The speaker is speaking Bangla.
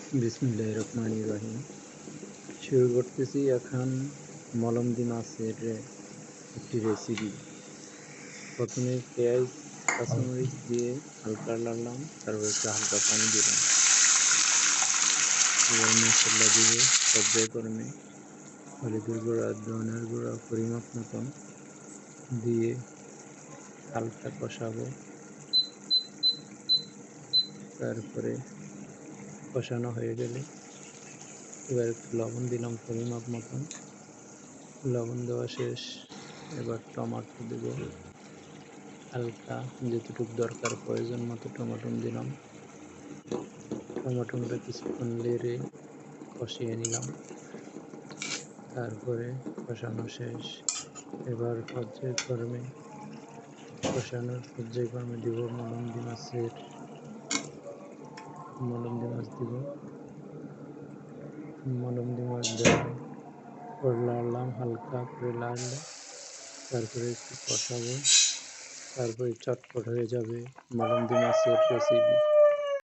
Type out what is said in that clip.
বিসমিল্লাহির রহমানির রহিম। শুরু করতেছি এখন মলমদি মাছের একটি রেসিপি। প্রথমে পেঁয়াজ কাঁচামরিচ দিয়ে হালকা নাড়লাম, তারপর একটু হালকা পানি দিলাম। এবার মশলা দিব পর্যায়ক্রমে, হলুদের গুঁড়া, ধনের গুঁড়া পরিমাপ মতন দিয়ে হালকা কষাবো। তারপরে কষানো হয়ে গেলে এবার একটু লবণ দিলাম পরিমাপ মতন। লবণ দেওয়া শেষ, এবার টমাটো দেব হালকা, যতটুকু দরকার প্রয়োজন মতো টমাটো দিলাম। টমাটোটা কিছুক্ষণ নেড়ে কষিয়ে নিলাম। তারপরে কষানো শেষ, এবার পর্যায়ক্রমে দিব মলমদি মাছ দিব। মলমদি মাছ দেওয়ার পর লাড়লাম, হালকা করে লাড়লে তারপরে একটু কষাবো। তারপরে চটপট হয়ে যাবে মলমদি মাছের রেসিপি।